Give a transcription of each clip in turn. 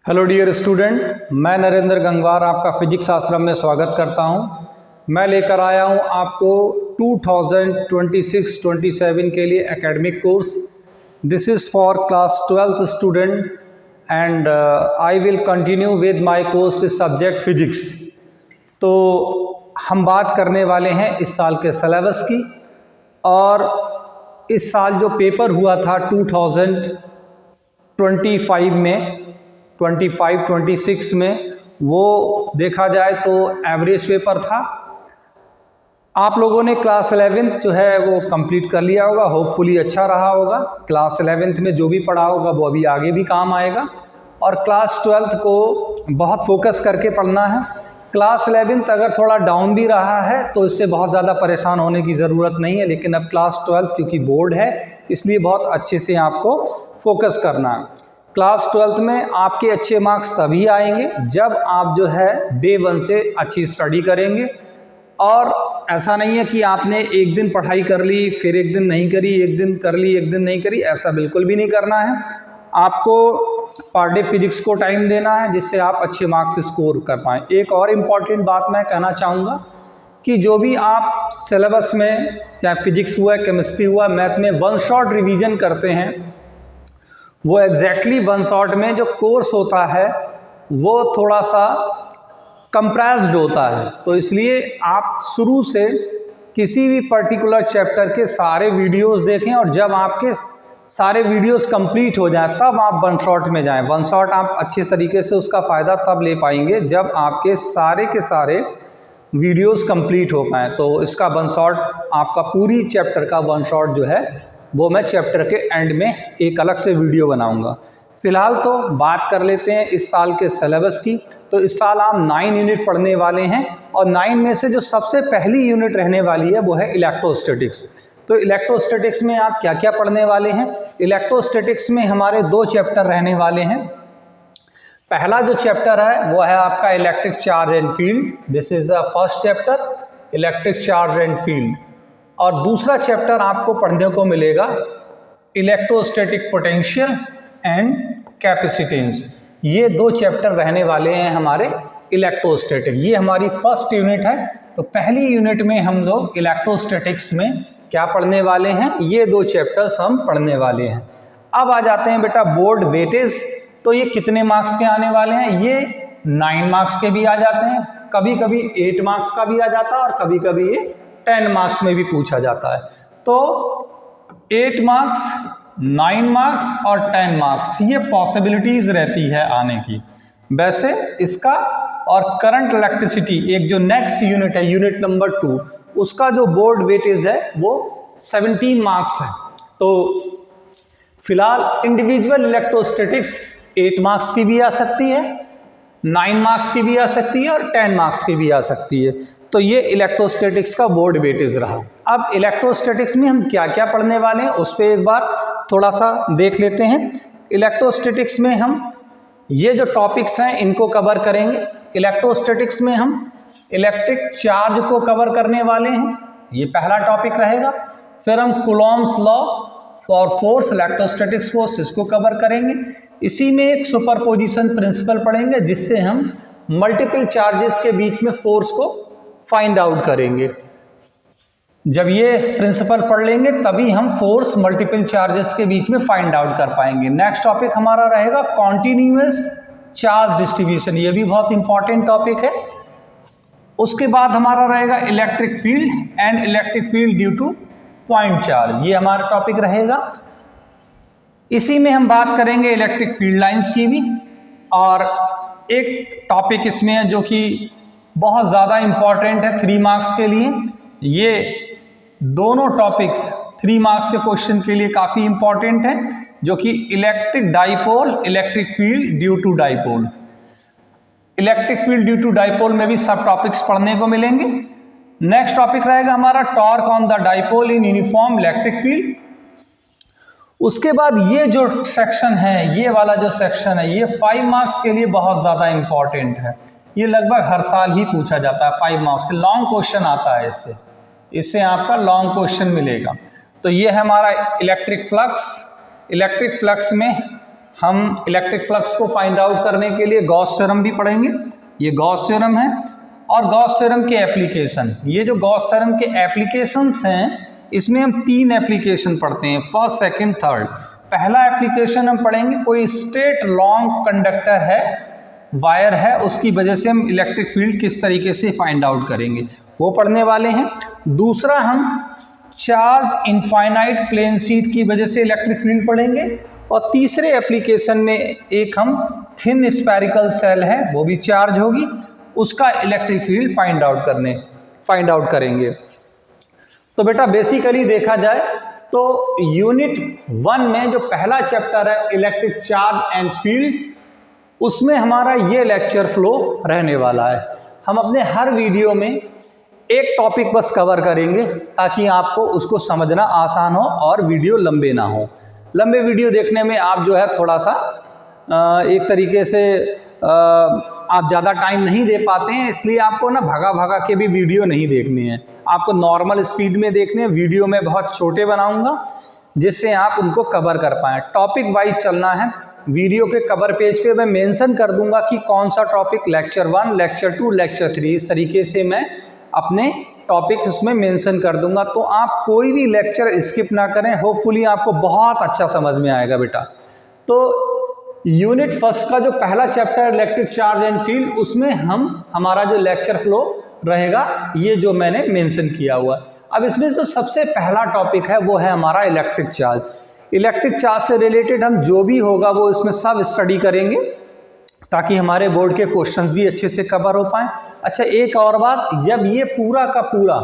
Hello dear student, मैं नरेंद्र गंगवार आपका physics आश्रम में स्वागत करता हूं। मैं लेकर आया हूं आपको 2026-27 के लिए academic course. This is for class 12th student and I will continue with my course with subject physics. तो हम बात करने वाले हैं इस साल के सिलेबस की, और इस साल जो पेपर हुआ था 2025 में 25-26 में, वो देखा जाए तो एवरेज पेपर था। आप लोगों ने क्लास 11th जो है वो कंप्लीट कर लिया होगा, होपफुली अच्छा रहा होगा। क्लास 11th में जो भी पढ़ा होगा वो अभी आगे भी काम आएगा, और क्लास 12th को बहुत फोकस करके पढ़ना है। क्लास 11th अगर थोड़ा डाउन भी रहा है तो इससे बहुत ज़्यादा परेशान होने की ज़रूरत नहीं है, लेकिन अब क्लास 12th क्योंकि बोर्ड है इसलिए बहुत अच्छे से आपको फोकस करना है। क्लास 12th में आपके अच्छे मार्क्स तभी आएंगे जब आप जो है डे 1 से अच्छी स्टडी करेंगे। और ऐसा नहीं है कि आपने एक दिन पढ़ाई कर ली फिर एक दिन नहीं करी, एक दिन कर ली एक दिन नहीं करी, ऐसा बिल्कुल भी नहीं करना है। आपको पर डे फिजिक्स को टाइम देना है जिससे आप अच्छे मार्क्स स्कोर कर पाएँ। एक और इम्पॉर्टेंट बात मैं कहना चाहूँगा कि जो भी आप सिलेबस में, चाहे फिजिक्स हुआ, केमिस्ट्री हुआ, मैथ में वन शॉट रिवीजन करते हैं, वो एग्जैक्टली वन शॉट में जो कोर्स होता है वो थोड़ा सा कंप्रेस्ड होता है। तो इसलिए आप शुरू से किसी भी पर्टिकुलर चैप्टर के सारे वीडियोस देखें, और जब आपके सारे वीडियोस कंप्लीट हो जाए तब आप वन शॉट में जाएं। वन शॉट आप अच्छे तरीके से उसका फ़ायदा तब ले पाएंगे जब आपके सारे के सारे वीडियोस कंप्लीट हो पाएँ। तो इसका वन शॉट, आपका पूरी चैप्टर का वन शॉट जो है वो मैं चैप्टर के एंड में एक अलग से वीडियो बनाऊंगा। फिलहाल तो बात कर लेते हैं इस साल के सिलेबस की। तो इस साल आप 9 यूनिट पढ़ने वाले हैं, और 9 में से जो सबसे पहली यूनिट रहने वाली है वो है इलेक्ट्रोस्टैटिक्स। तो इलेक्ट्रोस्टैटिक्स में आप क्या क्या पढ़ने वाले हैं? इलेक्ट्रोस्टैटिक्स में हमारे 2 चैप्टर रहने वाले हैं। पहला जो चैप्टर है वो है आपका electric charge and field. This is the first chapter, electric charge and field. और दूसरा चैप्टर आपको पढ़ने को मिलेगा इलेक्ट्रोस्टैटिक पोटेंशियल एंड कैपेसिटेंस। ये 2 चैप्टर रहने वाले हैं हमारे इलेक्ट्रोस्टैटिक। ये हमारी फर्स्ट यूनिट है। तो पहली यूनिट में हम लोग इलेक्ट्रोस्टैटिक्स में क्या पढ़ने वाले हैं, ये 2 चैप्टर्स हम पढ़ने वाले हैं। अब आ जाते हैं बेटा बोर्ड वेटेज। तो ये कितने मार्क्स के आने वाले हैं? ये 9 मार्क्स के भी आ जाते हैं, कभी कभी 8 मार्क्स का भी आ जाता है, और कभी कभी ये 10 मार्क्स में भी पूछा जाता है। तो 8 मार्क्स, 9 मार्क्स और 10 मार्क्स, ये पॉसिबिलिटीज रहती है आने की। वैसे इसका और करंट इलेक्ट्रिसिटी, एक जो नेक्स्ट यूनिट है, यूनिट नंबर 2, उसका जो बोर्ड वेटेज है वो 17 मार्क्स है। तो फिलहाल इंडिविजुअल इलेक्ट्रोस्टैटिक्स 8 मार्क्स की भी आ सकती है, 9 मार्क्स की भी आ सकती है, और 10 मार्क्स की भी आ सकती है। तो ये इलेक्ट्रोस्टैटिक्स का बोर्ड वेटेज रहा। अब इलेक्ट्रोस्टैटिक्स में हम क्या क्या पढ़ने वाले हैं उस पर एक बार थोड़ा सा देख लेते हैं। इलेक्ट्रोस्टैटिक्स में हम ये जो टॉपिक्स हैं इनको कवर करेंगे। इलेक्ट्रोस्टैटिक्स में हम इलेक्ट्रिक चार्ज को कवर करने वाले हैं, ये पहला टॉपिक रहेगा। फिर हम Coulomb's law for force, electrostatics force, इसको कवर करेंगे। इसी में एक सुपरपोजिशन प्रिंसिपल पढ़ेंगे जिससे हम मल्टीपल चार्जेस के बीच में फोर्स को फाइंड आउट करेंगे। जब ये प्रिंसिपल पढ़ लेंगे तभी हम फोर्स मल्टीपल चार्जेस के बीच में फाइंड आउट कर पाएंगे। नेक्स्ट टॉपिक हमारा रहेगा कॉन्टिन्यूअस चार्ज डिस्ट्रीब्यूशन, ये भी बहुत इंपॉर्टेंट टॉपिक है। उसके बाद हमारा रहेगा electric field and electric field due two point charge, ये हमारा टॉपिक रहेगा। इसी में हम बात करेंगे इलेक्ट्रिक फील्ड लाइंस की भी। और एक टॉपिक इसमें है जो कि बहुत ज़्यादा इम्पॉर्टेंट है 3 मार्क्स के लिए। ये दोनों टॉपिक्स 3 मार्क्स के क्वेश्चन के लिए काफ़ी इम्पॉर्टेंट है, जो कि electric dipole, electric field due to dipole. Electric field due to dipole में भी सब टॉपिक्स पढ़ने को मिलेंगे। नेक्स्ट टॉपिक रहेगा हमारा torque on the dipole in uniform electric field. उसके बाद ये जो सेक्शन है, ये वाला जो सेक्शन है, ये 5 मार्क्स के लिए बहुत ज़्यादा इम्पॉर्टेंट है। ये लगभग हर साल ही पूछा जाता है, 5 मार्क्स से लॉन्ग क्वेश्चन आता है। इससे आपका लॉन्ग क्वेश्चन मिलेगा। तो ये है हमारा इलेक्ट्रिक फ्लक्स। इलेक्ट्रिक फ्लक्स में हम इलेक्ट्रिक फ्लक्स को फाइंड आउट करने के लिए गॉस थ्योरम भी पढ़ेंगे। ये गॉस थ्योरम है और गॉस थ्योरम के एप्लीकेशन। ये जो गॉस थ्योरम के एप्लीकेशंस हैं, इसमें हम 3 एप्लीकेशन पढ़ते हैं, फर्स्ट, सेकंड, थर्ड। पहला एप्लीकेशन हम पढ़ेंगे, कोई स्ट्रेट लॉन्ग कंडक्टर है, वायर है, उसकी वजह से हम इलेक्ट्रिक फील्ड किस तरीके से फाइंड आउट करेंगे, वो पढ़ने वाले हैं। दूसरा हम चार्ज इनफाइनाइट प्लेन शीट की वजह से इलेक्ट्रिक फील्ड पढ़ेंगे। और तीसरे एप्लीकेशन में एक हम थिन स्फेरिकल सेल है, वो भी चार्ज होगी, उसका इलेक्ट्रिक फील्ड फाइंड आउट करेंगे। तो बेटा बेसिकली देखा जाए तो यूनिट 1 में जो पहला चैप्टर है इलेक्ट्रिक चार्ज एंड फील्ड, उसमें हमारा ये लेक्चर फ्लो रहने वाला है। हम अपने हर वीडियो में एक टॉपिक बस कवर करेंगे ताकि आपको उसको समझना आसान हो और वीडियो लंबे ना हो। लंबे वीडियो देखने में आप जो है थोड़ा सा एक तरीके से आप ज़्यादा टाइम नहीं दे पाते हैं, इसलिए आपको ना भगा के भी वीडियो नहीं देखने हैं, आपको नॉर्मल स्पीड में देखने हैं। वीडियो में बहुत छोटे बनाऊंगा जिससे आप उनको कवर कर पाएँ। टॉपिक वाइज चलना है। वीडियो के कवर पेज पे मैं मेंशन कर दूंगा कि कौन सा टॉपिक लेक्चर 1, लेक्चर 2, लेक्चर 3, इस तरीके से मैं अपने टॉपिक इसमें मेंशन कर दूंगा। तो आप कोई भी लेक्चर स्किप ना करें, होपफुली आपको बहुत अच्छा समझ में आएगा बेटा। तो यूनिट फर्स्ट का जो पहला chapter electric charge and field, उसमें हमारा जो लेक्चर फ्लो रहेगा ये जो मैंने मेंशन किया हुआ। अब इसमें जो सबसे पहला टॉपिक है वो है हमारा इलेक्ट्रिक चार्ज। इलेक्ट्रिक चार्ज से रिलेटेड हम जो भी होगा वो इसमें सब स्टडी करेंगे ताकि हमारे बोर्ड के क्वेश्चंस भी अच्छे से कवर हो पाएँ। अच्छा, एक और बात, जब ये पूरा का पूरा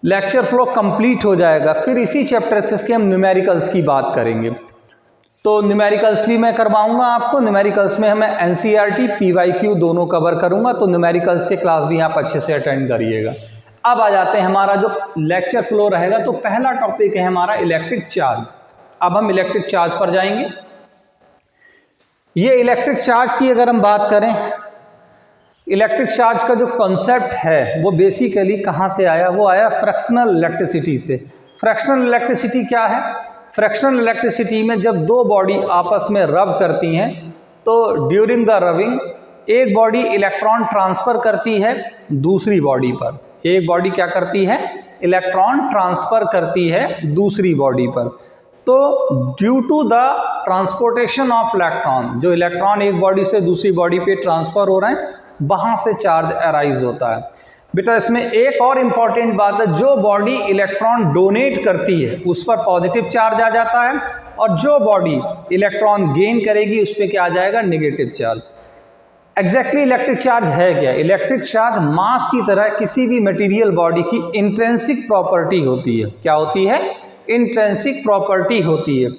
लेक्चर फ्लो कंप्लीट हो जाएगा फिर इसी चैप्टर से हम न्यूमेरिकल्स की बात करेंगे। तो न्यूमेरिकल्स भी मैं करवाऊंगा आपको। न्यूमेरिकल्स में मैं एनसीईआरटी, पीवाईक्यू दोनों कवर करूंगा, तो न्यूमेरिकल्स के क्लास भी आप अच्छे से अटेंड करिएगा। अब आ जाते हैं हमारा जो लेक्चर फ्लो रहेगा। तो पहला टॉपिक है हमारा इलेक्ट्रिक चार्ज। अब हम इलेक्ट्रिक चार्ज पर जाएंगे। ये इलेक्ट्रिक चार्ज की अगर हम बात करें, इलेक्ट्रिक चार्ज का जो कॉन्सेप्ट है वो बेसिकली कहाँ से आया? वो आया फ्रैक्शनल इलेक्ट्रिसिटी से। फ्रैक्शनल इलेक्ट्रिसिटी क्या है? फ्रैक्शनल इलेक्ट्रिसिटी में जब दो बॉडी आपस में रब करती हैं तो ड्यूरिंग द रबिंग एक बॉडी इलेक्ट्रॉन ट्रांसफ़र करती है दूसरी बॉडी पर। एक बॉडी क्या करती है? इलेक्ट्रॉन ट्रांसफ़र करती है दूसरी बॉडी पर। तो due to the transportation of electron, जो इलेक्ट्रॉन एक बॉडी से दूसरी बॉडी पे ट्रांसफ़र हो रहे हैं, वहाँ से चार्ज अराइज होता है। बेटा इसमें एक और इम्पॉर्टेंट बात है, जो बॉडी इलेक्ट्रॉन डोनेट करती है उस पर पॉजिटिव चार्ज आ जाता है और जो बॉडी इलेक्ट्रॉन गेन करेगी उस पर क्या आ जाएगा? Negative charge. Exactly electric charge है क्या? इलेक्ट्रिक चार्ज मास की तरह किसी भी मटेरियल बॉडी की इंट्रिंसिक प्रॉपर्टी होती है। क्या होती है? इंट्रिंसिक प्रॉपर्टी होती है।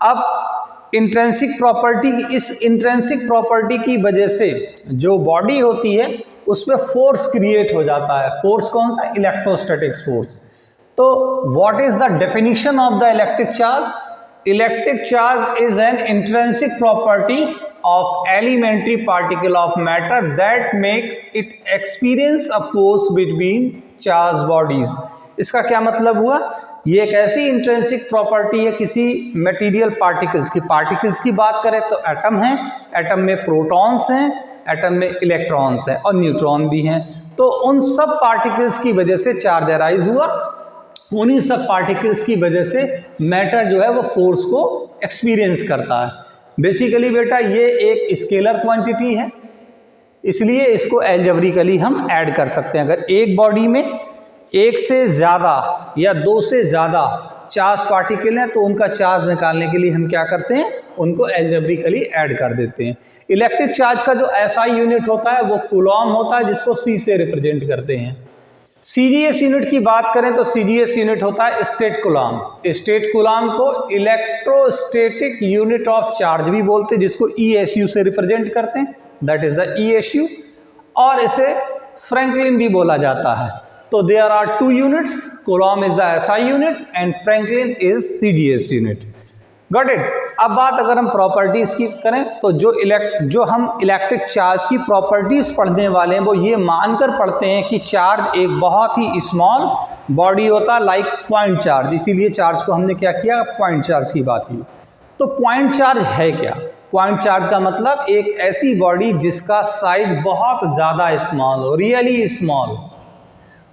अब इंट्रिंसिक प्रॉपर्टी, इस इंट्रिंसिक प्रॉपर्टी की वजह से जो बॉडी होती है उसमें फोर्स क्रिएट हो जाता है। फोर्स कौन सा? Electrostatic force. तो what is the definition of the electric charge? Electric charge is an intrinsic property of elementary particle of matter that makes it experience a force between charged bodies। इसका क्या मतलब हुआ? ये एक ऐसी इंट्रिंसिक प्रॉपर्टी है किसी मटेरियल पार्टिकल्स की। पार्टिकल्स की बात करें तो एटम है, एटम में प्रोटॉन्स हैं, एटम में इलेक्ट्रॉन्स हैं और न्यूट्रॉन भी हैं। तो उन सब पार्टिकल्स की वजह से चार्ज अराइज हुआ। उन्हीं सब पार्टिकल्स की वजह से मैटर जो है वो फोर्स को एक्सपीरियंस करता है। बेसिकली बेटा ये एक स्केलर क्वांटिटी है, इसलिए इसको एल्जेब्रिकली हम ऐड कर सकते हैं। अगर एक बॉडी में एक से ज़्यादा या दो से ज़्यादा चार्ज पार्टिकल हैं तो उनका चार्ज निकालने के लिए हम क्या करते हैं? उनको एल्जेब्रिकली ऐड कर देते हैं। इलेक्ट्रिक चार्ज का जो एसआई यूनिट होता है वो कूलॉम होता है, जिसको सी से रिप्रेजेंट करते हैं। सीजीएस यूनिट की बात करें तो सीजीएस यूनिट होता है स्टेट कूलॉम। स्टेट कूलॉम को इलेक्ट्रोस्टैटिक यूनिट ऑफ चार्ज भी बोलते हैं, जिसको ईएसयू से रिप्रेजेंट करते हैं, दैट इज द ईएसयू। और इसे फ्रैंकलिन भी बोला जाता है। तो there are two units, coulomb is the SI unit and franklin is CGS unit. Got it. अब बात अगर हम प्रॉपर्टीज़ की करें तो जो हम इलेक्ट्रिक चार्ज की प्रॉपर्टीज़ पढ़ने वाले हैं वो ये मानकर पढ़ते हैं कि चार्ज एक बहुत ही स्मॉल बॉडी होता है, लाइक पॉइंट चार्ज। इसीलिए चार्ज को हमने क्या किया? पॉइंट चार्ज की बात की। तो पॉइंट चार्ज है क्या? पॉइंट चार्ज का मतलब एक ऐसी बॉडी जिसका साइज बहुत ज़्यादा स्मॉल हो, रियली स्मॉल।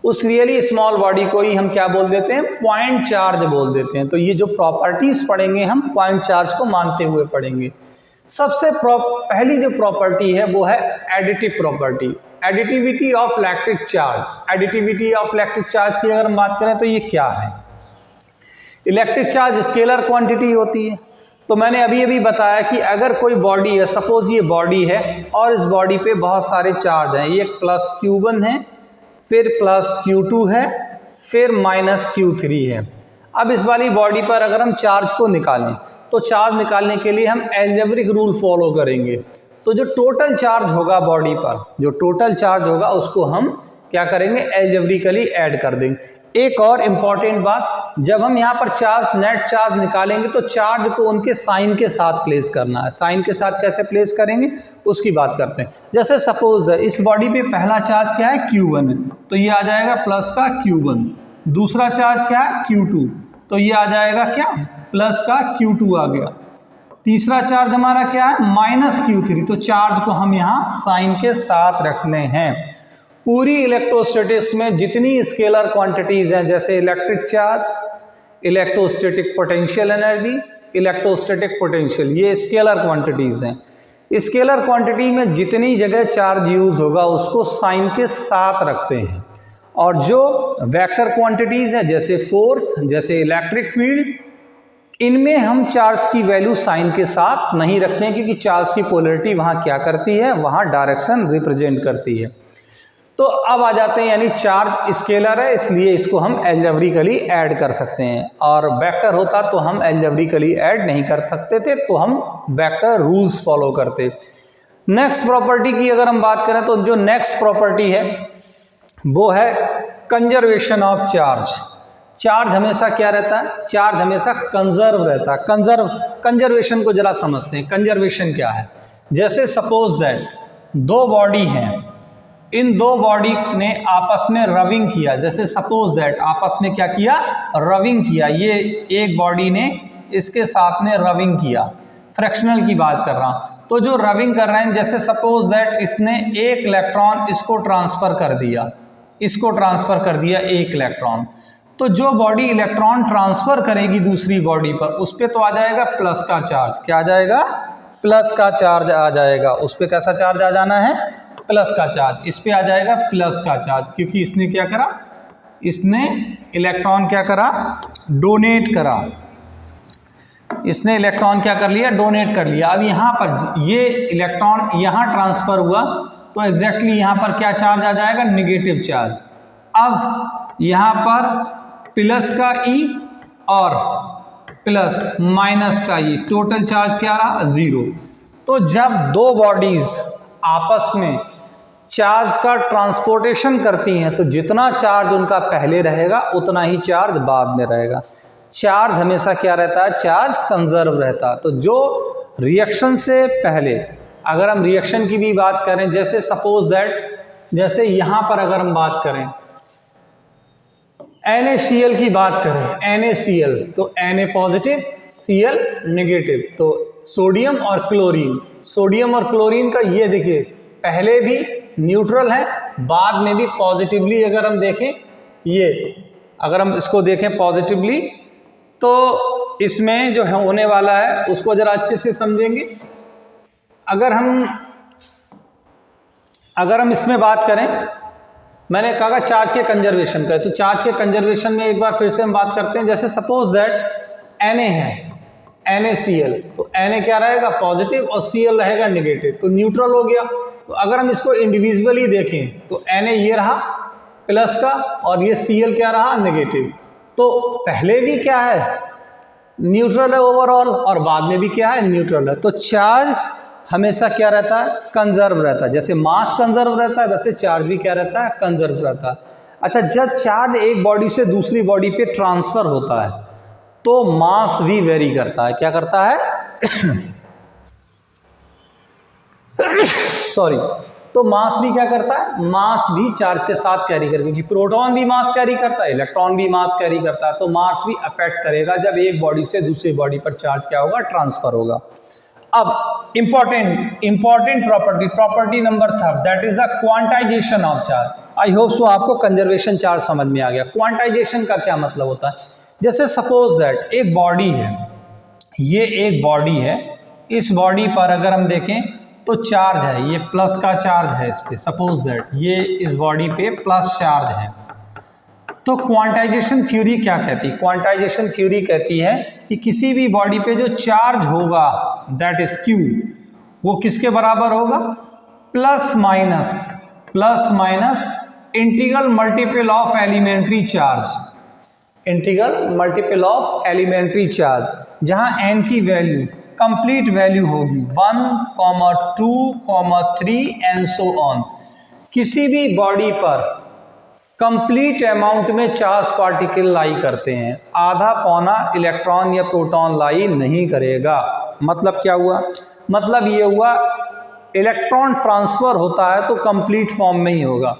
उस रियली स्मॉल बॉडी को ही हम क्या बोल देते हैं? पॉइंट चार्ज बोल देते हैं। तो ये जो प्रॉपर्टीज पढ़ेंगे हम पॉइंट चार्ज को मानते हुए पढ़ेंगे। सबसे पहली जो प्रॉपर्टी है वो है additive property, additivity of electric charge. Additivity of electric charge की अगर हम बात करें तो ये क्या है? इलेक्ट्रिक चार्ज स्केलर क्वांटिटी होती है। तो मैंने अभी अभी बताया कि अगर कोई बॉडी है, सपोज ये बॉडी है और इस बॉडी पे बहुत सारे चार्ज हैं, ये प्लस Q1 है, फिर प्लस Q2 है, फिर माइनस Q3 है। अब इस वाली बॉडी पर अगर हम चार्ज को निकालें तो चार्ज निकालने के लिए हम एल्जेब्रिक रूल फॉलो करेंगे। तो जो टोटल चार्ज होगा बॉडी पर, जो टोटल चार्ज होगा उसको हम क्या करेंगे? एल्जेब्रिकली ऐड कर देंगे। एक और इम्पॉर्टेंट बात, जब हम यहाँ पर चार्ज नेट चार्ज निकालेंगे तो चार्ज को उनके साइन के साथ प्लेस करना है। साइन के साथ कैसे प्लेस करेंगे उसकी बात करते हैं। जैसे सपोज इस बॉडी पे पहला चार्ज क्या है? Q1 है, तो ये आ जाएगा प्लस का Q1। दूसरा चार्ज क्या है? Q2, तो ये आ जाएगा क्या? प्लस का Q2 आ गया। तीसरा चार्ज हमारा क्या है? माइनस Q3, तो चार्ज को हम यहाँ साइन के साथ रखने हैं। पूरी इलेक्ट्रोस्टैटिक्स में जितनी स्केलर क्वांटिटीज हैं, जैसे electric charge, electrostatic potential energy, electrostatic potential, ये स्केलर क्वांटिटीज हैं। स्केलर क्वांटिटी में जितनी जगह चार्ज यूज होगा उसको साइन के साथ रखते हैं। और जो वेक्टर क्वांटिटीज हैं, जैसे फोर्स, जैसे इलेक्ट्रिक फील्ड, इनमें हम चार्ज की वैल्यू साइन के साथ नहीं रखते हैं, क्योंकि चार्ज की पोलैरिटी वहाँ क्या करती है? वहाँ डायरेक्शन रिप्रेजेंट करती है। तो अब आ जाते हैं, यानी चार्ज स्केलर है इसलिए इसको हम एल्जेब्रिकली ऐड कर सकते हैं, और वेक्टर होता तो हम एल्जेब्रिकली ऐड नहीं कर सकते थे, तो हम वेक्टर रूल्स फॉलो करते। नेक्स्ट प्रॉपर्टी की अगर हम बात करें तो जो नेक्स्ट प्रॉपर्टी है वो है कंजर्वेशन ऑफ चार्ज। चार्ज हमेशा क्या रहता है? चार्ज हमेशा कंजर्व रहता है। कंजर्वेशन को जरा समझते हैं। कंजर्वेशन क्या है? जैसे सपोज दैट दो बॉडी हैं, इन दो बॉडी ने आपस में रबिंग किया। जैसे सपोज दैट आपस में क्या किया? रबिंग किया। ये एक बॉडी ने इसके साथ में रबिंग किया, फ्रैक्शनल की बात कर रहा हूं। तो जो रबिंग कर रहे हैं, जैसे सपोज दैट इसने एक इलेक्ट्रॉन इसको ट्रांसफर कर दिया, इसको ट्रांसफर कर दिया एक इलेक्ट्रॉन, तो जो बॉडी इलेक्ट्रॉन ट्रांसफर करेगी दूसरी बॉडी पर, उस पर तो आ जाएगा प्लस का चार्ज। क्या आ जाएगा? प्लस का चार्ज आ जाएगा। उस पर कैसा चार्ज आ जाना है? प्लस का चार्ज। इस पे आ जाएगा प्लस का चार्ज, क्योंकि इसने क्या करा? इसने इलेक्ट्रॉन क्या करा? डोनेट करा। इसने इलेक्ट्रॉन क्या कर लिया? डोनेट कर लिया। अब यहाँ पर ये इलेक्ट्रॉन यहाँ ट्रांसफर हुआ तो एग्जैक्टली यहाँ पर क्या चार्ज आ जाएगा? Negative charge. अब यहाँ पर प्लस का ई और प्लस माइनस का ई, टोटल चार्ज क्या रहा? 0। तो जब दो बॉडीज आपस में चार्ज का ट्रांसपोर्टेशन करती हैं तो जितना चार्ज उनका पहले रहेगा उतना ही चार्ज बाद में रहेगा। चार्ज हमेशा क्या रहता है? चार्ज कंजर्व रहता है। तो जो रिएक्शन से पहले, अगर हम रिएक्शन की भी बात करें, जैसे सपोज दैट, जैसे यहाँ पर अगर हम बात करें NaCl की बात करें, NaCl, तो Na पॉजिटिव, Cl नेगेटिव, तो सोडियम और क्लोरीन, सोडियम और क्लोरीन का ये देखिए पहले भी न्यूट्रल है, बाद में भी पॉजिटिवली अगर हम देखें, ये अगर हम इसको देखें पॉजिटिवली, तो इसमें जो है होने वाला है उसको जरा अच्छे से समझेंगे। अगर हम इसमें बात करें, मैंने कहा चार्ज के कंजर्वेशन का, तो चार्ज के कंजर्वेशन में एक बार फिर से हम बात करते हैं। जैसे सपोज दैट Na है, NaCl, तो Na क्या रहेगा? पॉजिटिव, और Cl रहेगा नेगेटिव, तो न्यूट्रल हो गया। तो अगर हम इसको इंडिविजुअली देखें तो Na ये रहा प्लस का और ये Cl क्या रहा? नेगेटिव। तो पहले भी क्या है? न्यूट्रल है ओवरऑल, और बाद में भी क्या है? न्यूट्रल है। तो चार्ज हमेशा क्या रहता है? कंजर्व रहता है। जैसे मास कंजर्व रहता है वैसे चार्ज भी क्या रहता है? कंजर्व रहता है। अच्छा, जब चार्ज एक बॉडी से दूसरी बॉडी पे ट्रांसफर होता है तो मास भी वेरी करता है। क्या करता है? सॉरी, तो मास भी क्या करता है, मास भी चार्ज के साथ कैरी करेगा, क्योंकि प्रोटॉन भी मास कैरी करता है, इलेक्ट्रॉन भी मास कैरी करता है, तो मास भी अफेक्ट करेगा जब एक बॉडी से दूसरी बॉडी पर चार्ज क्या होगा, ट्रांसफर होगा। अब important property number 3, that is the quantization of charge. I hope so आपको कंजर्वेशन चार्ज समझ में आ गया। क्वांटाइजेशन का क्या मतलब होता है, जैसे सपोज दैट एक बॉडी है, ये एक बॉडी है, इस बॉडी पर अगर हम देखें तो चार्ज है, ये प्लस का चार्ज है इस पे, सपोज दैट ये इस बॉडी पे प्लस चार्ज है। तो क्वांटाइजेशन थ्योरी क्या कहती है, क्वांटाइजेशन थ्योरी कहती है कि किसी भी बॉडी पे जो चार्ज होगा दैट इज क्यू, वो किसके बराबर होगा, plus minus integral multiple of elementary charge, integral multiple of elementary charge, जहां n की वैल्यू कंप्लीट वैल्यू होगी 1, 2, 3 एंड सो ऑन। किसी भी बॉडी पर कंप्लीट अमाउंट में चार्ज पार्टिकल लाई करते हैं, आधा पौना इलेक्ट्रॉन या प्रोटॉन लाई नहीं करेगा। मतलब क्या हुआ, मतलब ये हुआ इलेक्ट्रॉन ट्रांसफर होता है तो कंप्लीट फॉर्म में ही होगा,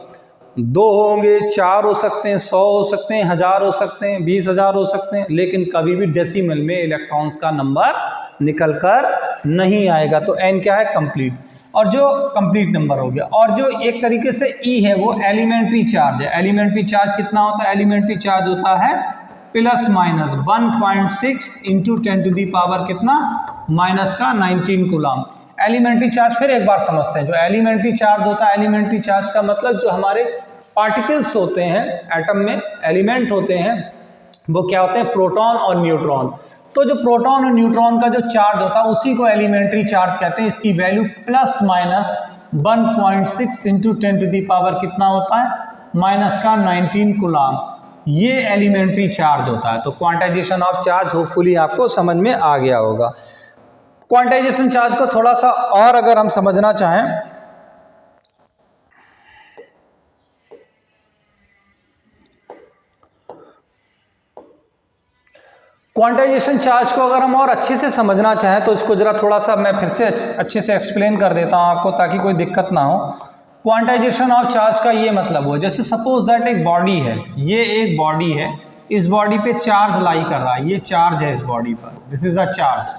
2 होंगे, 4 हो सकते हैं, 100 हो सकते हैं, 1000 हो सकते हैं, 20,000 हो सकते हैं, लेकिन कभी भी डेसिमल में इलेक्ट्रॉन्स का नंबर निकल कर नहीं आएगा। तो n क्या है, कंप्लीट, और जो कंप्लीट नंबर हो गया। और जो एक तरीके से E है वो एलिमेंट्री चार्ज है। एलिमेंट्री चार्ज कितना होता है, एलिमेंट्री चार्ज होता है plus minus 1.6 into 10 to the power कितना, माइनस का 19 कूलम। एलिमेंट्री चार्ज फिर एक बार समझते हैं, जो एलिमेंट्री चार्ज होता है, एलिमेंट्री चार्ज का मतलब जो हमारे पार्टिकल्स होते हैं एटम में, एलिमेंट होते हैं, वो क्या होते हैं, प्रोटॉन और न्यूट्रॉन। तो जो प्रोटॉन और न्यूट्रॉन का जो चार्ज होता है उसी को एलिमेंट्री चार्ज कहते हैं। इसकी value plus minus 1.6 into 10 to the power कितना होता है, माइनस का 19 कूलम। ये एलिमेंट्री चार्ज होता है। तो क्वांटाइजेशन ऑफ चार्ज होपफुली आपको समझ में आ गया होगा। क्वांटाइजेशन चार्ज को थोड़ा सा और अगर हम समझना चाहें, क्वांटाइजेशन चार्ज को अगर हम और अच्छे से समझना चाहें तो इसको जरा थोड़ा सा मैं फिर से अच्छे से एक्सप्लेन कर देता हूं आपको, ताकि कोई दिक्कत ना हो। क्वांटाइजेशन ऑफ चार्ज का ये मतलब हो, जैसे सपोज दैट एक बॉडी है, ये एक बॉडी है, इस बॉडी पे चार्ज लाई कर रहा है, ये चार्ज है इस बॉडी पर, दिस इज अ चार्ज।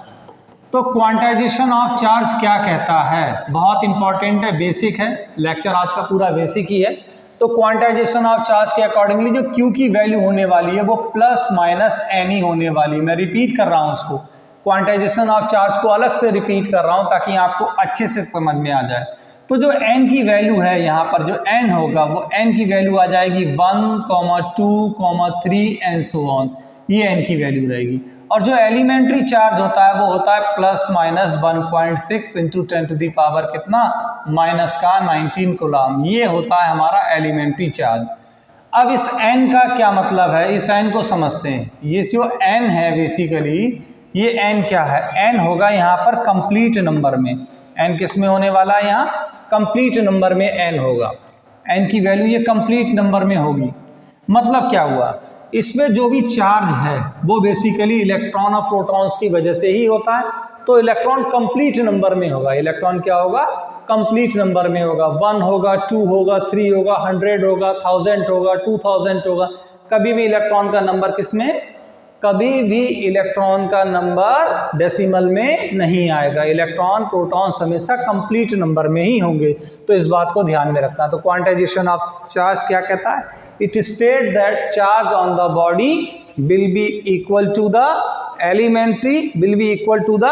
तो क्वांटाइजेशन ऑफ चार्ज क्या कहता है, बहुत इंपॉर्टेंट है, बेसिक है, लेक्चर आज का पूरा बेसिक ही है। तो क्वांटाइजेशन ऑफ चार्ज के अकॉर्डिंगली जो Q की वैल्यू होने वाली है वो प्लस माइनस n ही होने वाली है। मैं रिपीट कर रहा हूं उसको, क्वांटाइजेशन ऑफ चार्ज को अलग से रिपीट कर रहा हूं ताकि आपको अच्छे से समझ में आ जाए। तो जो n की वैल्यू है यहाँ पर, जो n होगा वो n की वैल्यू आ जाएगी 1, 2, 3 एंड सो ऑन, ये n की वैल्यू रहेगी। और जो एलिमेंट्री चार्ज होता है वो होता है plus minus 1.6 into 10 to the power कितना, माइनस का 19 कूलम। ये होता है हमारा एलिमेंट्री चार्ज। अब इस n का क्या मतलब है, इस n को समझते हैं। ये जो n है बेसिकली, ये n क्या है, n होगा यहाँ पर कंप्लीट नंबर में। n किस में होने वाला है, यहाँ कंप्लीट नंबर में n होगा। n की वैल्यू ये कंप्लीट नंबर में होगी। मतलब क्या हुआ, इसमें जो भी चार्ज है वो बेसिकली इलेक्ट्रॉन और प्रोटॉन्स की वजह से ही होता है। तो इलेक्ट्रॉन कंप्लीट नंबर में होगा, इलेक्ट्रॉन क्या होगा, कंप्लीट नंबर में होगा। 1 होगा, 2 होगा, 3 होगा, 100 होगा, 1000 होगा, 2000 होगा। कभी भी इलेक्ट्रॉन का नंबर किसमें, कभी भी इलेक्ट्रॉन का नंबर डेसिमल में नहीं आएगा। इलेक्ट्रॉन प्रोटॉन्स हमेशा कंप्लीट नंबर में ही होंगे। तो इस बात को ध्यान में रखना। तो क्वांटाइजेशन ऑफ चार्ज क्या कहता है, it states that charge on the body will be equal to the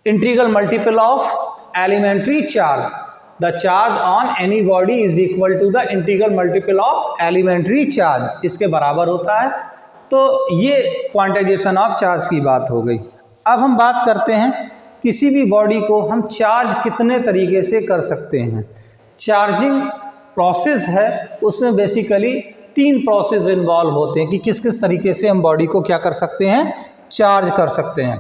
integral multiple of elementary charge. The charge on any body is equal to the integral multiple of elementary charge. इसके बराबर होता है। तो ये quantization of charge की बात हो गई। अब हम बात करते हैं किसी भी बॉडी को हम चार्ज कितने तरीके से कर सकते हैं। चार्जिंग प्रोसेस है, उसमें बेसिकली 3 प्रोसेस इन्वॉल्व होते हैं कि किस किस तरीके से हम बॉडी को क्या कर सकते हैं, चार्ज कर सकते हैं।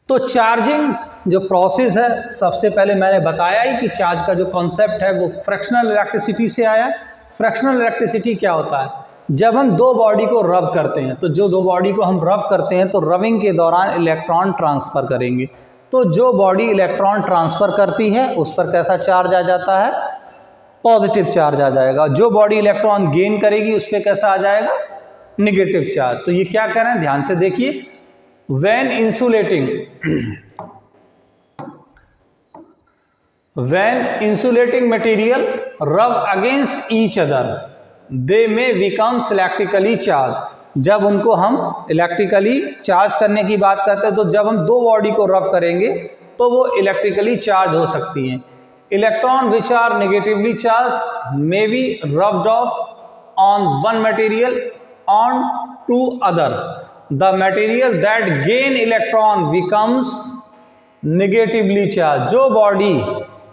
तो चार्जिंग जो प्रोसेस है, सबसे पहले मैंने बताया ही कि चार्ज का जो कॉन्सेप्ट है वो फ्रैक्शनल इलेक्ट्रिसिटी से आया। फ्रैक्शनल इलेक्ट्रिसिटी क्या होता है, जब हम 2 बॉडी को रब करते हैं, तो जो 2 बॉडी को हम रब करते हैं तो रबिंग के दौरान इलेक्ट्रॉन ट्रांसफ़र करेंगे। तो जो बॉडी इलेक्ट्रॉन ट्रांसफ़र करती है उस पर कैसा चार्ज आ जाता है, पॉजिटिव चार्ज आ जाएगा। जो बॉडी इलेक्ट्रॉन गेन करेगी उस पर कैसा आ जाएगा, निगेटिव चार्ज। तो ये क्या कह रहे हैं, ध्यान से देखिए, when insulating material rub against each other they may become electrically charged। जब उनको हम इलेक्ट्रिकली चार्ज करने की बात करते हैं तो जब हम दो बॉडी को रब करेंगे तो वो इलेक्ट्रिकली चार्ज हो सकती हैं। Electron which are negatively charge may be rubbed off on one material on to other. The material that gain electron becomes negatively charge. जो बॉडी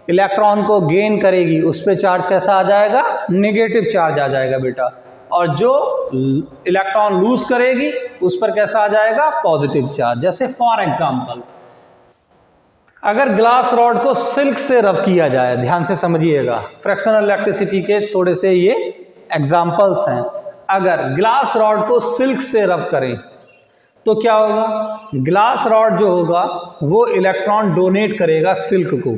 इलेक्ट्रॉन को गेन करेगी उस पर चार्ज कैसा आ जाएगा, नेगेटिव चार्ज आ जाएगा बेटा। और जो इलेक्ट्रॉन लूज करेगी उस पर कैसा आ जाएगा, पॉजिटिव चार्ज। जैसे फॉर एग्जांपल, अगर ग्लास रॉड को सिल्क से रब किया जाए, ध्यान से समझिएगा, फ्रैक्शनल इलेक्ट्रिसिटी के थोड़े से ये एग्जांपल्स हैं। अगर ग्लास रॉड को सिल्क से रब करें तो क्या होगा, ग्लास रॉड जो होगा वो इलेक्ट्रॉन डोनेट करेगा सिल्क को,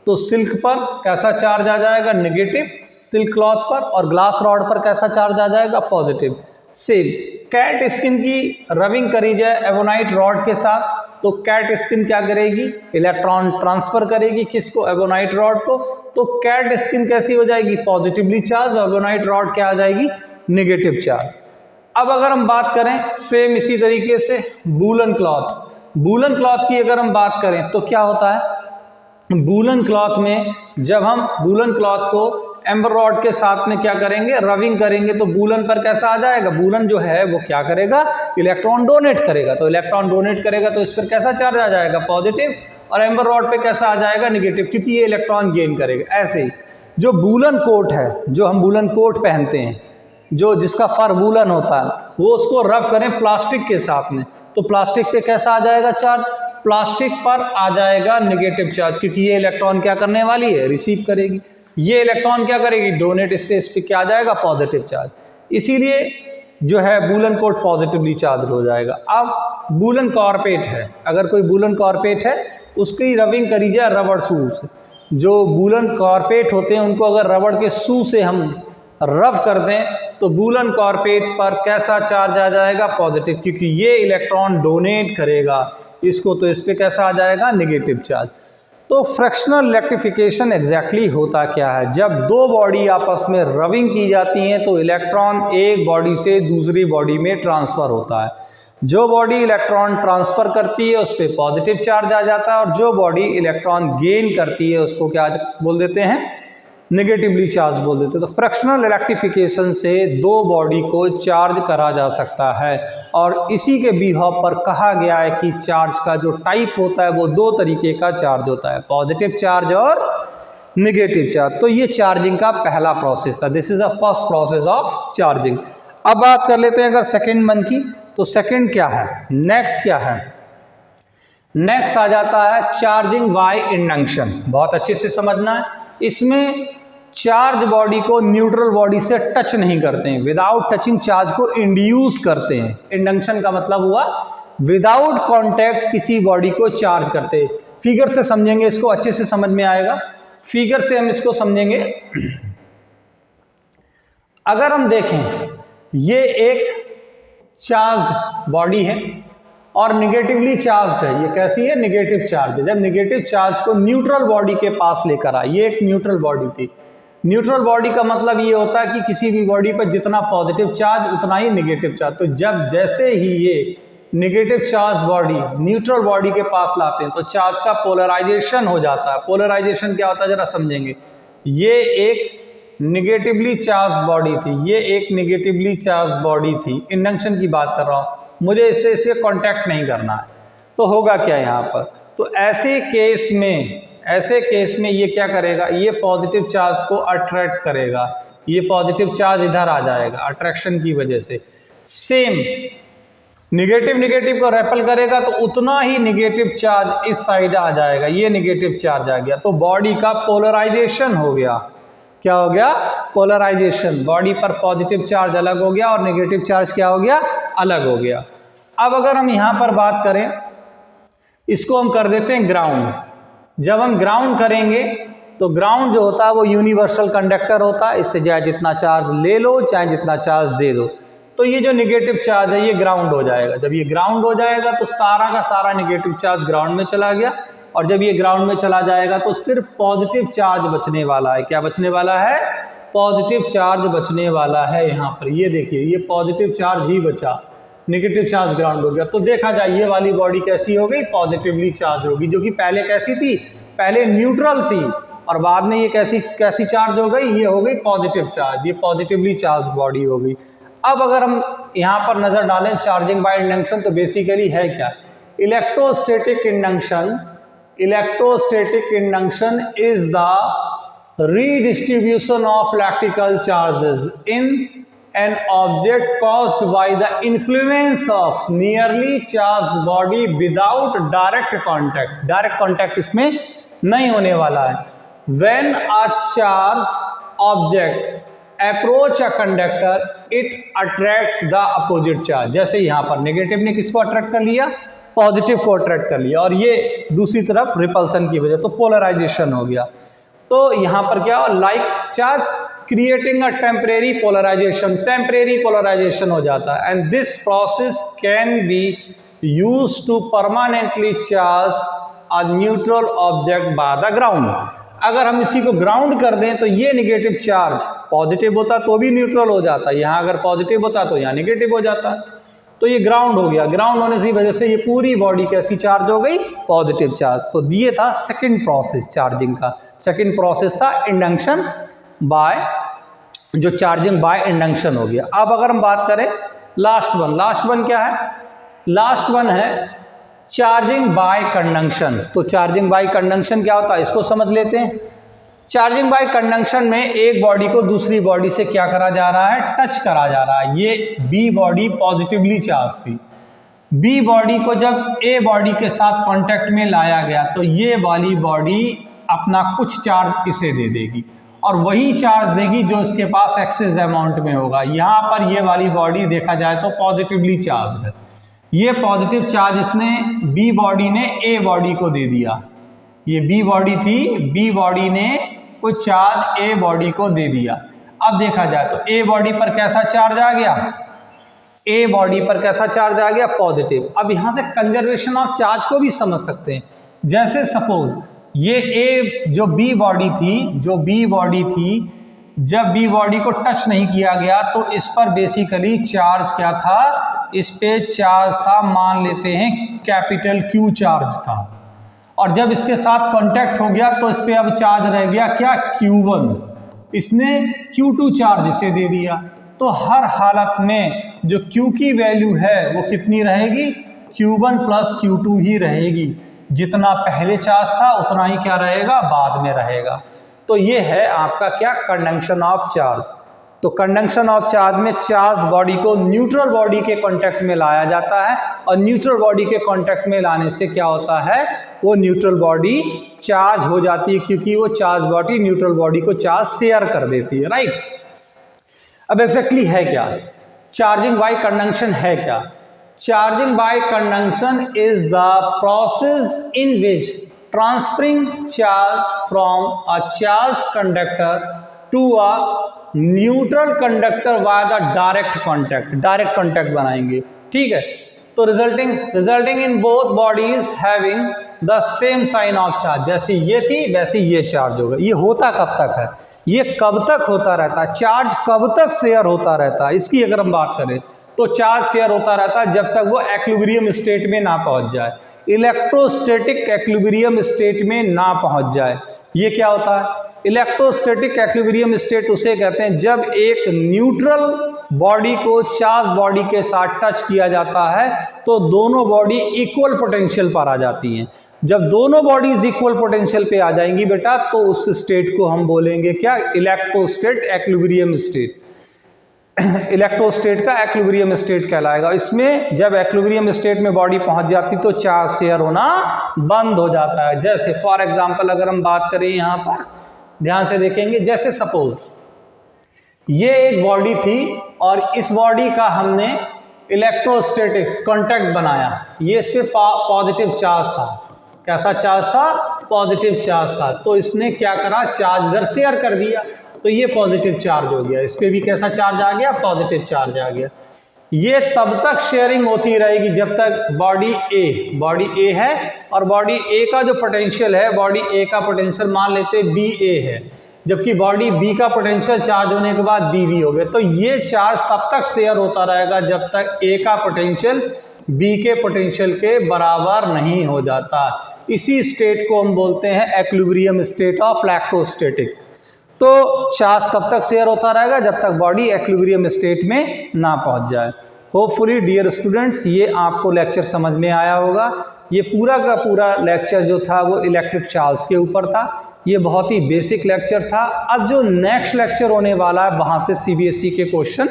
तो सिल्क पर कैसा चार्ज आ जाएगा, नेगेटिव, सिल्क क्लॉथ पर, और ग्लास रॉड पर कैसा चार्ज आ जाएगा, पॉजिटिव। सेम कैट स्किन की रबिंग करी जाए एबोनाइट रॉड के साथ तो कैट स्किन क्या करेगी, इलेक्ट्रॉन ट्रांसफर करेगी किसको, एबोनाइट रॉड को। तो कैट स्किन कैसी हो जाएगी, पॉजिटिवली चार्ज, और एबोनाइट रॉड क्या आ जाएगी, नेगेटिव चार्ज। अब अगर हम बात करें सेम इसी तरीके से वूलन क्लॉथ की अगर हम बात करें तो क्या होता है, वूलन क्लॉथ में जब हम वूलन क्लॉथ को एम्बर रॉड के साथ में क्या करेंगे, रबिंग करेंगे तो वूलन पर कैसा आ जाएगा, वूलन जो है वो क्या करेगा, इलेक्ट्रॉन डोनेट करेगा। तो इलेक्ट्रॉन डोनेट करेगा तो इस पर कैसा चार्ज आ जाएगा, पॉजिटिव, और एम्बर रॉड पे कैसा आ जाएगा, नेगेटिव, क्योंकि ये इलेक्ट्रॉन गेन करेगा। ऐसे ही जो वूलन कोट है, जो हम वूलन कोट पहनते हैं, जो जिसका फर वूलन होता है, वो उसको रब करें प्लास्टिक के साथ में तो प्लास्टिक पे कैसा आ जाएगा चार्ज, प्लास्टिक पर आ जाएगा नेगेटिव चार्ज, क्योंकि ये इलेक्ट्रॉन क्या करने वाली है, रिसीव करेगी। ये इलेक्ट्रॉन क्या करेगी, डोनेट स्टेज पे क्या आ जाएगा, पॉजिटिव चार्ज। इसीलिए जो है वूलन कोट पॉजिटिवली चार्ज हो जाएगा। अब वूलन कारपेट है, अगर कोई वूलन कारपेट है उसकी रबिंग करी जाए रबड़ शू से। जो वूलन कारपेट होते हैं उनको अगर रबड़ के शू से हम रब कर दें तो वूलन कारपेट पर कैसा चार्ज आ जाएगा, पॉजिटिव, क्योंकि ये इलेक्ट्रॉन डोनेट करेगा इसको, तो इस पे कैसा आ जाएगा, नेगेटिव चार्ज। तो फ्रैक्शनल इलेक्ट्रिफिकेशन एग्जैक्टली होता क्या है, जब दो बॉडी आपस में रबिंग की जाती हैं तो इलेक्ट्रॉन एक बॉडी से दूसरी बॉडी में ट्रांसफ़र होता है। जो बॉडी इलेक्ट्रॉन ट्रांसफ़र करती है उस पर पॉजिटिव चार्ज आ जाता है, और जो बॉडी इलेक्ट्रॉन गेन करती है उसको क्या बोल देते हैं, नेगेटिवली चार्ज बोल देते हैं। तो फ्रैक्शनल इलेक्ट्रिफिकेशन से दो बॉडी को चार्ज करा जा सकता है, और इसी के बिहाफ पर कहा गया है कि चार्ज का जो टाइप होता है वो दो तरीके का चार्ज होता है, पॉजिटिव चार्ज और नेगेटिव चार्ज। तो ये चार्जिंग का पहला प्रोसेस था, this is the first process of charging. अब बात कर लेते हैं अगर सेकेंड वन की, तो सेकेंड क्या है, नेक्स्ट क्या है, नेक्स्ट आ जाता है चार्जिंग बाय इंडक्शन। बहुत अच्छे से समझना है, इसमें चार्ज बॉडी को न्यूट्रल बॉडी से टच नहीं करते हैं, विदाउट टचिंग चार्ज को इंड्यूस करते हैं। इंडक्शन का मतलब हुआ विदाउट कांटेक्ट किसी बॉडी को चार्ज करते हैं। फिगर से समझेंगे इसको, अच्छे से समझ में आएगा, फिगर से हम इसको समझेंगे। अगर हम देखें ये एक चार्ज बॉडी है और निगेटिवली चार्ज है, ये कैसी है, निगेटिव चार्ज है। जब निगेटिव चार्ज को न्यूट्रल बॉडी के पास लेकर आए, ये एक न्यूट्रल बॉडी थी। न्यूट्रल बॉडी का मतलब ये होता है कि किसी भी बॉडी पर जितना पॉजिटिव चार्ज उतना ही नेगेटिव चार्ज। तो जब जैसे ही ये negative charge body neutral body के पास लाते हैं तो चार्ज का पोलराइजेशन हो जाता है। पोलराइजेशन क्या होता है जरा समझेंगे। ये एक नेगेटिवली चार्ज बॉडी थी, ये एक नेगेटिवली चार्ज बॉडी थी, इंडक्शन की बात कर रहा हूँ, मुझे इससे कांटेक्ट नहीं करना है। तो होगा क्या यहाँ पर, तो ऐसे केस में ये क्या करेगा, ये पॉजिटिव चार्ज को अट्रैक्ट करेगा, ये पॉजिटिव चार्ज इधर आ जाएगा अट्रैक्शन की वजह से। सेम निगेटिव को रेपल करेगा तो उतना ही निगेटिव चार्ज इस साइड आ जाएगा, ये निगेटिव चार्ज आ गया, तो बॉडी का पोलराइजेशन हो गया। क्या हो गया, पोलराइजेशन। बॉडी पर पॉजिटिव चार्ज अलग हो गया और नेगेटिव चार्ज क्या हो गया, अलग हो गया। अब अगर हम यहाँ पर बात करें इसको हम कर देते हैं ग्राउंड। जब हम ग्राउंड करेंगे तो ग्राउंड जो होता है वो यूनिवर्सल कंडक्टर होता है, इससे चाहे जितना चार्ज ले लो चाहे जितना चार्ज दे दो, तो ये जो निगेटिव चार्ज है ये ग्राउंड हो जाएगा। जब ये ग्राउंड हो जाएगा तो सारा का सारा निगेटिव चार्ज ग्राउंड में चला गया, और जब ये ग्राउंड में चला जाएगा तो सिर्फ पॉजिटिव चार्ज बचने वाला है। क्या बचने वाला है? पॉजिटिव चार्ज बचने वाला है। यहाँ पर ये देखिए, ये पॉजिटिव चार्ज ही बचा, नेगेटिव चार्ज ग्राउंड हो गया। तो देखा जाए ये वाली बॉडी कैसी हो गई? पॉजिटिवली चार्ज होगी, जो कि पहले कैसी थी? पहले न्यूट्रल थी, और बाद में ये कैसी चार्ज हो गई? ये हो गई पॉजिटिव चार्ज, ये पॉजिटिवली चार्ज बॉडी हो गई। अब अगर हम यहाँ पर नजर डालें चार्जिंग बाय इंडक्शन, तो बेसिकली है क्या? Electrostatic induction. Electrostatic induction is the redistribution of electrical charges in an object caused by the influence of nearly charged body without direct contact. Direct contact इसमें नहीं होने वाला है। When a charged object approach a conductor, it attracts the opposite charge. जैसे यहाँ पर negative ने किसको अट्रैक्ट कर लिया? पॉजिटिव को अट्रैक्ट कर लिया, और ये दूसरी तरफ रिपल्सन की वजह, तो पोलराइजेशन हो गया। तो यहाँ पर क्या हो? Like charge creating a temporary polarization, temporary polarization हो जाता है। And this process can be use to permanently charge a neutral object by the ground. अगर हम इसी को ग्राउंड कर दें तो ये निगेटिव चार्ज पॉजिटिव होता तो भी न्यूट्रल हो जाता, यहाँ अगर पॉजिटिव होता तो यहाँ निगेटिव हो जाता। तो ये ग्राउंड हो गया। ग्राउंड होने की वजह से ये पूरी बॉडी कैसी चार्ज हो गई? Positive charge. तो ये था सेकंड प्रोसेस चार्जिंग का। सेकंड प्रोसेस था इंडक्शन बाय, जो चार्जिंग बाय इंडक्शन हो गया। अब अगर हम बात करें लास्ट वन क्या है? लास्ट वन है चार्जिंग बाय कंडक्शन। तो चार्जिंग बाय कंडक्शन क्या होता है इसको समझ लेते हैं। चार्जिंग बाय कंडक्शन में एक बॉडी को दूसरी बॉडी से क्या करा जा रहा है? टच करा जा रहा है। ये बी बॉडी पॉजिटिवली चार्ज थी, बी बॉडी को जब ए बॉडी के साथ कांटेक्ट में लाया गया तो ये वाली बॉडी अपना कुछ चार्ज इसे दे देगी, और वही चार्ज देगी जो इसके पास एक्सेस अमाउंट में होगा। यहाँ पर ये वाली बॉडी देखा जाए तो पॉजिटिवली चार्ज है, ये पॉजिटिव चार्ज इसने बी बॉडी ने ए बॉडी को दे दिया। ये बी बॉडी थी, बी बॉडी ने कुछ चार्ज ए बॉडी को दे दिया। अब देखा जाए तो ए बॉडी पर कैसा चार्ज आ गया? ए बॉडी पर कैसा चार्ज आ गया? पॉजिटिव। अब यहाँ से कंजर्वेशन ऑफ चार्ज को भी समझ सकते हैं। जैसे सपोज ये ए जो बी बॉडी थी, जब बी बॉडी को टच नहीं किया गया तो इस पर बेसिकली चार्ज क्या था? इस पे चार्ज था, मान लेते हैं कैपिटल क्यू चार्ज था, और जब इसके साथ कांटेक्ट हो गया तो इस पे अब चार्ज रह गया क्या? Q1। इसने Q2 चार्ज इसे दे दिया। तो हर हालत में जो Q की वैल्यू है वो कितनी रहेगी? Q1 प्लस Q2 ही रहेगी। जितना पहले चार्ज था उतना ही क्या रहेगा? बाद में रहेगा। तो ये है आपका क्या? Conduction of charge. तो कंडक्शन ऑफ चार्ज में चार्ज बॉडी को न्यूट्रल बॉडी के कांटेक्ट में लाया जाता है, और न्यूट्रल बॉडी के कांटेक्ट में लाने से क्या होता है? वो न्यूट्रल बॉडी चार्ज हो जाती है, क्योंकि वो चार्ज बॉडी न्यूट्रल बॉडी को चार्ज शेयर कर देती है, राइट। अब एग्जैक्टली है क्या चार्जिंग बाय कंडक्शन? है क्या charging by conduction? Is the process in which transferring charge from a charge conductor to a neutral conductor by the direct contact. Direct contact बनाएंगे, ठीक है। तो resulting in both bodies having the same sign of charge. जैसे ये थी वैसे ये charge होगा। ये होता कब तक है? ये कब तक होता रहता है? चार्ज कब तक शेयर होता रहता है? इसकी अगर हम बात करें तो चार्ज शेयर होता रहता है जब तक वो एक्विलिब्रियम स्टेट में ना पहुंच जाए, इलेक्ट्रोस्टैटिक एक्विलिब्रियम स्टेट में ना पहुंच जाए। ये क्या होता है? इलेक्ट्रोस्टैटिक एक्विलिब्रियम स्टेट उसे कहते हैं जब एक न्यूट्रल बॉडी को चार्ज बॉडी के साथ टच किया जाता है तो दोनों बॉडी इक्वल पोटेंशियल पर आ जाती हैं। जब दोनों बॉडीज इक्वल पोटेंशियल पे आ जाएंगी बेटा तो उस स्टेट को हम बोलेंगे क्या? इलेक्ट्रोस्टैट एक्विलिब्रियम स्टेट। इलेक्ट्रोस्टेट का एक्विलिब्रियम स्टेट कहलाएगा। इसमें जब एक्विलिब्रियम स्टेट में बॉडी पहुंच जाती तो चार्ज शेयर होना बंद हो जाता है। जैसे फॉर एग्जांपल अगर हम बात करें यहाँ पर ध्यान से देखेंगे, जैसे सपोज ये एक बॉडी थी और इस बॉडी का हमने इलेक्ट्रोस्टैटिक्स कांटेक्ट बनाया, ये इस पे पॉजिटिव चार्ज था। कैसा चार्ज था? पॉजिटिव चार्ज था। तो इसने क्या करा? चार्ज इधर शेयर कर दिया, तो ये पॉजिटिव चार्ज हो गया। इस पे भी कैसा चार्ज आ गया? पॉजिटिव चार्ज आ गया। ये तब तक शेयरिंग होती रहेगी जब तक बॉडी ए है और बॉडी ए का जो पोटेंशियल है, बॉडी ए का पोटेंशियल मान लेते बी ए है, जबकि बॉडी बी का पोटेंशियल चार्ज होने के बाद बी बी हो गए। तो ये चार्ज तब तक शेयर होता रहेगा जब तक ए का पोटेंशियल बी के पोटेंशियल के बराबर नहीं हो जाता। इसी स्टेट को हम बोलते हैं इक्विलिब्रियम स्टेट ऑफ इलेक्ट्रोस्टैटिक। तो चार्ज कब तक शेयर होता रहेगा? जब तक बॉडी इक्विलिब्रियम स्टेट में ना पहुंच जाए। होपफुली डियर स्टूडेंट्स, ये आपको लेक्चर समझ में आया होगा। ये पूरा का पूरा लेक्चर जो था वो इलेक्ट्रिक चार्ज के ऊपर था। ये बहुत ही बेसिक लेक्चर था। अब जो नेक्स्ट लेक्चर होने वाला है वहाँ से सीबीएसई के क्वेश्चन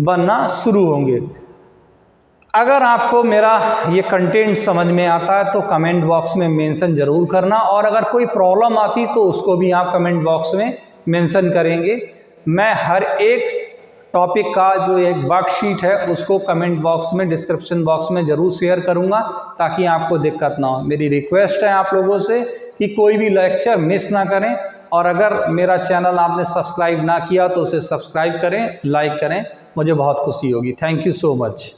बनना शुरू होंगे। अगर आपको मेरा ये कंटेंट समझ में आता है तो कमेंट बॉक्स में मेंशन ज़रूर करना, और अगर कोई प्रॉब्लम आती तो उसको भी आप कमेंट बॉक्स में मेंशन करेंगे। मैं हर एक टॉपिक का जो एक वर्कशीट है उसको कमेंट बॉक्स में, डिस्क्रिप्शन बॉक्स में ज़रूर शेयर करूंगा ताकि आपको दिक्कत ना हो। मेरी रिक्वेस्ट है आप लोगों से कि कोई भी लेक्चर मिस ना करें, और अगर मेरा चैनल आपने सब्सक्राइब ना किया तो उसे सब्सक्राइब करें, लाइक करें, मुझे बहुत खुशी होगी। Thank you so much.